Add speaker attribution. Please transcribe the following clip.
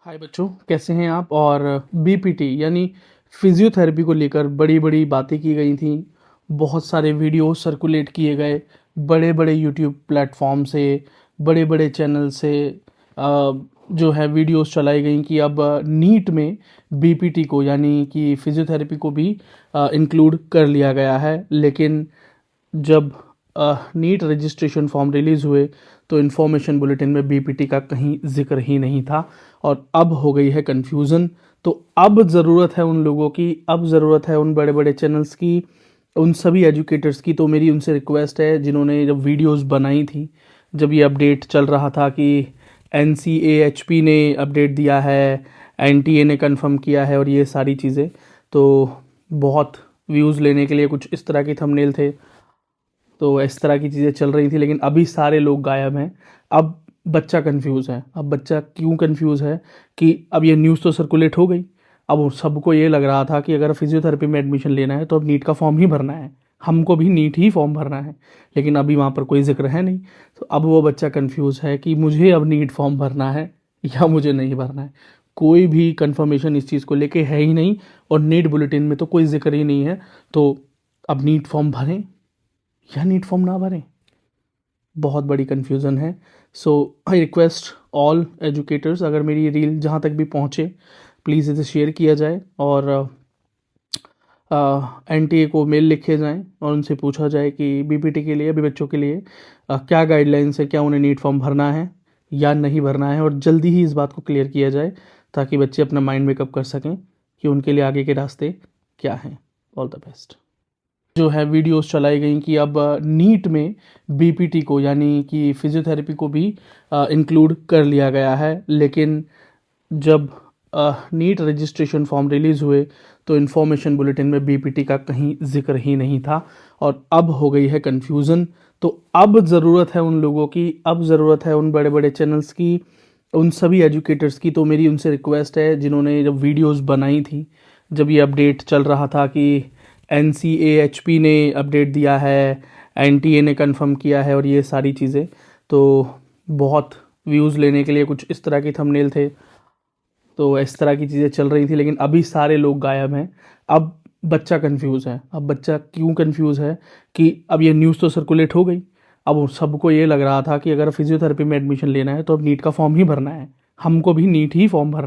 Speaker 1: हाय बच्चों, कैसे हैं आप। और बीपीटी यानी फिजियोथेरेपी को लेकर बड़ी बड़ी बातें की गई थी। बहुत सारे वीडियो सर्कुलेट किए गए बड़े बड़े यूट्यूब प्लेटफॉर्म से, बड़े बड़े चैनल से। जो है वीडियोस चलाई गई कि अब नीट में बीपीटी को यानी कि फिजियोथेरेपी को भी इंक्लूड कर लिया गया है। लेकिन जब नीट रजिस्ट्रेशन फॉर्म रिलीज़ हुए तो इन्फॉर्मेशन बुलेटिन में बीपीटी का कहीं जिक्र ही नहीं था और अब हो गई है कन्फ्यूज़न। तो अब ज़रूरत है उन लोगों की, अब ज़रूरत है उन बड़े बड़े चैनल्स की, उन सभी एजुकेटर्स की। तो मेरी उनसे रिक्वेस्ट है, जिन्होंने जब वीडियोस बनाई थी, जब ये अपडेट चल रहा था कि NCAHP ने अपडेट दिया है, NTA ने कंफर्म किया है और ये सारी चीज़ें, तो बहुत व्यूज़ लेने के लिए कुछ इस तरह के थंबनेल थे, तो इस तरह की चीज़ें चल रही थी। लेकिन अभी सारे लोग गायब हैं। अब बच्चा कंफ्यूज है। अब बच्चा क्यों कंफ्यूज है कि अब ये न्यूज़ तो सर्कुलेट हो गई। अब सबको ये लग रहा था कि अगर फिजियोथेरेपी में एडमिशन लेना है तो अब नीट का फॉर्म ही भरना है, हमको भी नीट ही फॉर्म भरना है। लेकिन अभी वहाँ पर कोई जिक्र है नहीं। तो अब वो बच्चा कंफ्यूज है कि मुझे अब नीट फॉर्म भरना है या मुझे नहीं भरना है। कोई भी कंफर्मेशन इस चीज़ को लेके है ही नहीं और नीट बुलेटिन में तो कोई जिक्र ही नहीं है। तो अब नीट फॉर्म भरें या नीट फॉर्म ना भरें, बहुत बड़ी कन्फ्यूज़न है। सो आई रिक्वेस्ट ऑल एजुकेटर्स, अगर मेरी रील जहाँ तक भी पहुँचे प्लीज़ इसे शेयर किया जाए और NTA को मेल लिखे जाएं और उनसे पूछा जाए कि बीपीटी के लिए अभी बच्चों के लिए क्या गाइडलाइंस है, क्या उन्हें नीट फॉर्म भरना है या नहीं भरना है। और जल्दी ही इस बात को क्लियर किया जाए ताकि बच्चे अपना माइंड मेकअप कर सकें कि उनके लिए आगे के रास्ते क्या हैं। All the best. जो है वीडियोस चलाई गई कि अब नीट में बीपीटी को यानी कि फिजियोथेरेपी को भी इंक्लूड कर लिया गया है। लेकिन जब नीट रजिस्ट्रेशन फॉर्म रिलीज़ हुए तो इन्फॉर्मेशन बुलेटिन में बीपीटी का कहीं जिक्र ही नहीं था और अब हो गई है कन्फ्यूज़न। तो अब ज़रूरत है उन लोगों की, अब ज़रूरत है उन बड़े बड़े चैनल्स की, उन सभी एजुकेटर्स की। तो मेरी उनसे रिक्वेस्ट है, जिन्होंने जब वीडियोस बनाई थी, जब ये अपडेट चल रहा था कि NCAHP ने अपडेट दिया है, NTA ने कंफर्म किया है और ये सारी चीज़ें, तो बहुत व्यूज़ लेने के लिए कुछ इस तरह के थंबनेल थे, तो इस तरह की चीज़ें चल रही थी। लेकिन अभी सारे लोग गायब हैं। अब बच्चा कंफ्यूज है। अब बच्चा क्यों कंफ्यूज है कि अब ये न्यूज़ तो सर्कुलेट हो गई। अब सबको ये लग रहा था कि अगर फिजियोथेरेपी में एडमिशन लेना है तो अब नीट का फॉर्म ही भरना है, हमको भी नीट ही फॉर्म भरना है।